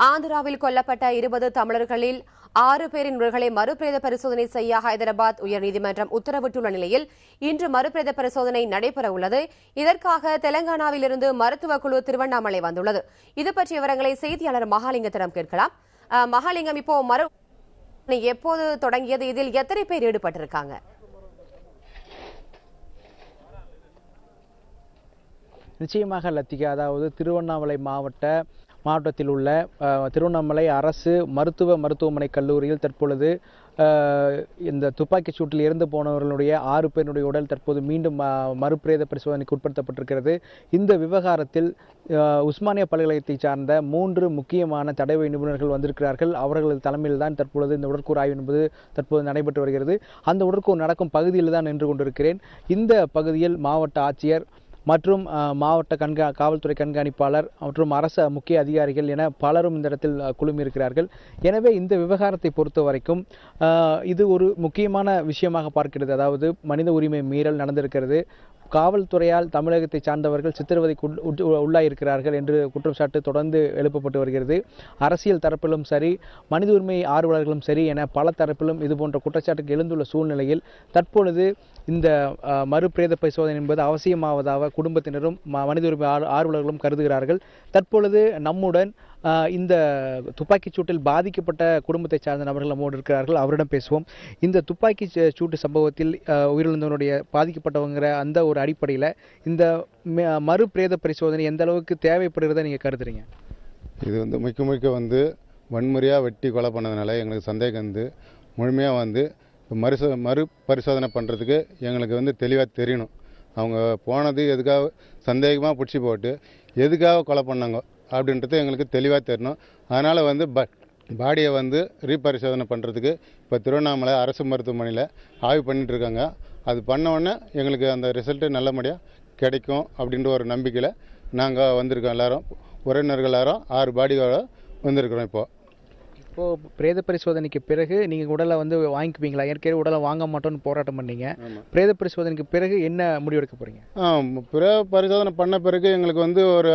ஆந்திராவில் கொல்லப்பட்ட 20 தமிழர்களில் 6 பேரின் உடல்களை மறுபிரேத பரிசோதனை செய்ய ஹைதராபாத் உயர்நீதிமன்றம் உத்தரவிட்டுள்ள நிலையில் இன்று மறுபிரேத பரிசோதனை நடைபெறவுள்ளது. இதற்காக தெலங்கானாவிலிருந்து மருத்துவ குழு திருவண்ணாமலை வந்துள்ளது. இது பற்றிய விவரங்களை செய்தியாளர் மகாலிங்கத்திடம் கேட்கலாம். மகாலிங்கம், இப்போ எப்போது தொடங்கியது? இதில் எத்தனை பேர் ஈடுபட்டிருக்காங்க? நிச்சயமாக லத்திகா, அதாவது திருவண்ணாமலை மாவட்டத்தில் உள்ள திருவண்ணாமலை அரசு மருத்துவமனை கல்லூரியில் தற்பொழுது இந்த துப்பாக்கிச் சூட்டில் இறந்து போனவர்களுடைய 6 பேருடைய உடல் தற்போது மீண்டும் மறுபிரேத பரிசோதனைக்கு உட்படுத்தப்பட்டிருக்கிறது. இந்த விவகாரத்தில் உஸ்மானியா பல்கலைக்கழகத்தை சார்ந்த 3 முக்கியமான தடவை நிபுணர்கள் வந்திருக்கிறார்கள். அவர்களது தலைமையில் தான் தற்பொழுது இந்த உடற்கூறு ஆய்வு என்பது தற்போது நடைபெற்று வருகிறது. அந்த உடற்கூறு நடக்கும் பகுதியில் தான் நின்று கொண்டிருக்கிறேன். இந்த பகுதியில் மாவட்ட ஆட்சியர் மற்றும் மாவட்ட காவல்துறை கண்காணிப்பாளர் மற்றும் அரசு முக்கிய அதிகாரிகள் என பலரும் இந்த இடத்தில் குழுமியிருக்கிறார்கள். எனவே இந்த விவகாரத்தை பொறுத்த வரைக்கும் இது ஒரு முக்கியமான விஷயமாக பார்க்கிறது. அதாவது மனித உரிமை மீறல் நடந்திருக்கிறது. காவல்துறையால் தமிழகத்தை சார்ந்தவர்கள் சித்திரவதைக்கு உள்ளாயிருக்கிறார்கள் என்று குற்றச்சாட்டு தொடர்ந்து எழுப்பப்பட்டு வருகிறது. அரசியல் தரப்பிலும் சரி, மனித உரிமை ஆர்வலர்களும் சரி என பல தரப்பிலும் இதுபோன்ற குற்றச்சாட்டுக்கு எழுந்துள்ள சூழ்நிலையில் தற்பொழுது இந்த மறுபிரேத பரிசோதனை என்பது அவசியமாவதாக குடும்பத்தினரும் மனித உரிமை ஆர்வலர்களும் கருதுகிறார்கள். தற்பொழுது நம்முடன் இந்த துப்பாக்கிச் சூட்டில் பாதிக்கப்பட்ட குடும்பத்தை சார்ந்த நபர்கள் நம்மோடு இருக்கிறார்கள். அவரிடம் பேசுவோம். இந்த துப்பாக்கி சூட்டு சம்பவத்தில் உயிரிழந்தவனுடைய பாதிக்கப்பட்டவங்கிற அந்த ஒரு அடிப்படையில் இந்த மறுபிரேத பரிசோதனை எந்த அளவுக்கு தேவைப்படுகிறத நீங்கள் கருதுறீங்க? இது முக்கிய வன்முறையாக வெட்டி கொலை பண்ணதுனால எங்களுக்கு சந்தேகம் முழுமையாக மறு பரிசோதனை பண்ணுறதுக்கு எங்களுக்கு தெளிவாக தெரியணும். அவங்க போனது எதுக்காக சந்தேகமாக பிடிச்சி போட்டு எதுக்காக கொலை பண்ணாங்க அப்படின்றது எங்களுக்கு தெளிவாக தெரியணும். அதனால் பாடியை ரீபரிசோதனை பண்ணுறதுக்கு இப்போ திருவண்ணாமலை அரசு மருத்துவமனையில் ஆய்வு பண்ணிகிட்ருக்காங்க. அது பண்ண எங்களுக்கு அந்த ரிசல்ட்டு நல்லபடியாக கிடைக்கும் அப்படின்ற ஒரு நம்பிக்கையில் நாங்கள் வந்திருக்கோம். எல்லோரும் உறவினர்கள் எல்லாரும் 6 பாடியோட வந்திருக்கிறோம். இப்போது பிரேத பரிசோதனைக்கு பிறகு நீங்கள் உடலை வாங்கிக்குவீங்களா? ஏற்கனவே உடலை வாங்க மாட்டோம்னு போராட்டம் பண்ணீங்க. பிரேத பரிசோதனைக்கு பிறகு என்ன முடிவெடுக்க போகிறீங்க? பிரேத பரிசோதனை பண்ண பிறகு எங்களுக்கு ஒரு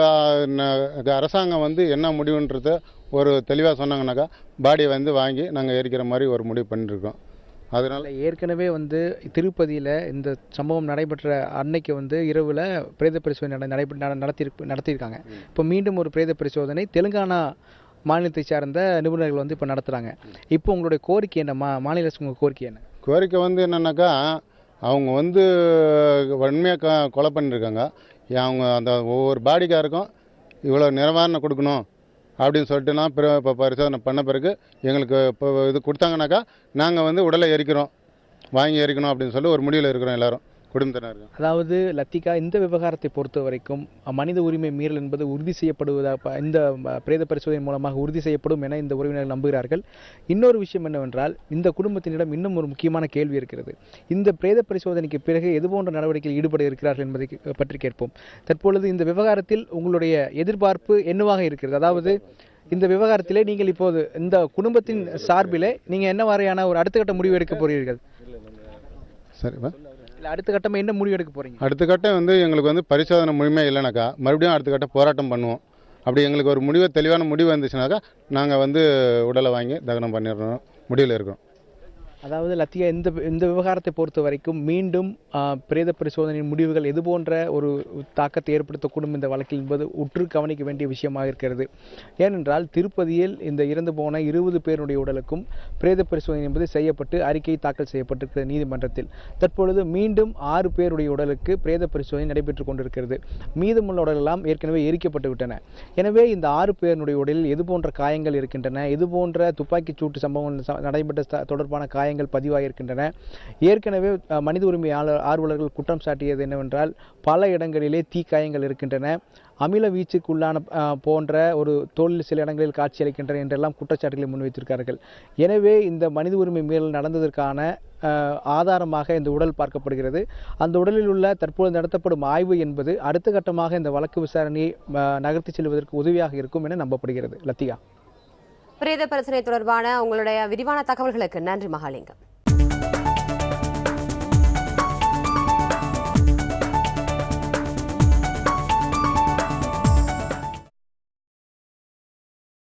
அரசாங்கம் என்ன முடிவுன்றத ஒரு தெளிவாக சொன்னாங்கன்னாக்கா பாடியை வாங்கி நாங்கள் எரிக்கிற மாதிரி ஒரு முடிவு பண்ணியிருக்கோம். அதனால் ஏற்கனவே திருப்பதியில் இந்த சம்பவம் நடைபெற்ற அன்னைக்கு இரவில் பிரேத பரிசோதனை நடத்தியிருக்காங்க. இப்போ மீண்டும் ஒரு பிரேத பரிசோதனை தெலுங்கானா மாநிலத்தை சார்ந்த நிபுணர்கள் இப்போ நடத்துகிறாங்க. இப்போ உங்களுடைய கோரிக்கை என்ன? மாநில அரசு உங்கள் கோரிக்கை என்ன? கோரிக்கை என்னன்னாக்கா, அவங்க வன்மையாக கொலை பண்ணியிருக்காங்க. அவங்க அந்த ஒவ்வொரு பாடிக்காருக்கும் இவ்வளோ நிவாரணம் கொடுக்கணும் அப்படின்னு சொல்லிட்டு இப்போ பரிசோதனை பண்ண பிறகு எங்களுக்கு இப்போ இது கொடுத்தாங்கனாக்கா நாங்கள் உடலை வாங்கி எரிக்கணும் அப்படின்னு சொல்லி ஒரு முடிவில் இருக்கிறோம் எல்லோரும் குடும்பத்தினர். அதாவது லத்திகா, இந்த விவகாரத்தை பொறுத்த வரைக்கும் மனித உரிமை மீறல் என்பது உறுதி செய்யப்படுவதாக இந்த பிரேத பரிசோதனை மூலமாக உறுதி செய்யப்படும் என இந்த உறவினர்கள் நம்புகிறார்கள். இன்னொரு விஷயம் என்னவென்றால், இந்த குடும்பத்தினிடம் இன்னும் ஒரு முக்கியமான கேள்வி இருக்கிறது. இந்த பிரேத பரிசோதனைக்கு பிறகு எதுபோன்ற நடவடிக்கையில் ஈடுபட இருக்கிறார்கள் என்பதை பற்றி கேட்போம். தற்பொழுது இந்த விவகாரத்தில் உங்களுடைய எதிர்பார்ப்பு என்னவாக இருக்கிறது? அதாவது இந்த விவகாரத்திலே நீங்கள் இப்போது இந்த குடும்பத்தின் சார்பிலே நீங்கள் என்ன வரையான ஒரு அடுத்த கட்ட முடிவு எடுக்க போகிறீர்கள்? சரிப்பா, அடுத்த கட்டமாக என்ன முடிவு எடுக்க போறீங்க? அடுத்த கட்டம் எங்களுக்கு பரிசோதனை முழுமையாக இல்லைனாக்கா மறுபடியும் அடுத்த கட்டம் போராட்டம் பண்ணுவோம். அப்படி எங்களுக்கு ஒரு தெளிவான முடிவு வந்துச்சுனாக்கா நாங்கள் உடலை வாங்கி தகனம் பண்ணிடுறோம் முடிவில் இருக்கோம். அதாவது லத்திகா, இந்த விவகாரத்தை பொறுத்த வரைக்கும் மீண்டும் பிரேத பரிசோதனையின் முடிவுகள் எது போன்ற ஒரு தாக்கத்தை ஏற்படுத்தக்கூடும் இந்த வழக்கில் என்பது உற்று கவனிக்க வேண்டிய விஷயமாக இருக்கிறது. ஏனென்றால் திருப்பதியில் இந்த இறந்து போன 20 பேருடைய உடலுக்கும் பிரேத பரிசோதனை என்பது செய்யப்பட்டு அறிக்கை தாக்கல் செய்யப்பட்டிருக்கிறது நீதிமன்றத்தில். தற்பொழுது மீண்டும் 6 பேருடைய உடலுக்கு பிரேத பரிசோதனை நடைபெற்றுக் கொண்டிருக்கிறது. மீதமுள்ள உடலெல்லாம் ஏற்கனவே எரிக்கப்பட்டு விட்டன. எனவே இந்த 6 பேருடைய உடலில் எது போன்ற காயங்கள் இருக்கின்றன, எது போன்ற துப்பாக்கிச் சூட்டு சம்பவம் நடைபெற்ற தொடர்பான காயங்கள் பதிவாகியிருக்கின்றன. ஏற்கனவே மனித உரிமை ஆர்வலர்கள் குற்றம் சாட்டியது என்னவென்றால், பல இடங்களிலே தீக்காயங்கள் இருக்கின்றன, அமில வீச்சுக்குள்ளான போன்ற ஒரு தோல் சில இடங்களில் காட்சியளிக்கின்றன என்றெல்லாம் குற்றச்சாட்டுகளை முன்வைத்திருக்கிறார்கள். எனவே இந்த மனித உரிமை மீறல் நடந்ததற்கான ஆதாரமாக இந்த உடல் பார்க்கப்படுகிறது. அந்த உடலில் உள்ள தற்போது நடத்தப்படும் ஆய்வு என்பது அடுத்த கட்டமாக இந்த வழக்கு விசாரணையை நகர்த்தி செல்வதற்கு உதவியாக இருக்கும் என நம்பப்படுகிறது. லத்திகா, பிரேத பரிசோதனை தொடர்பான உங்களுடைய விரிவான தகவல்களுக்கு நன்றி மகாலிங்கம்.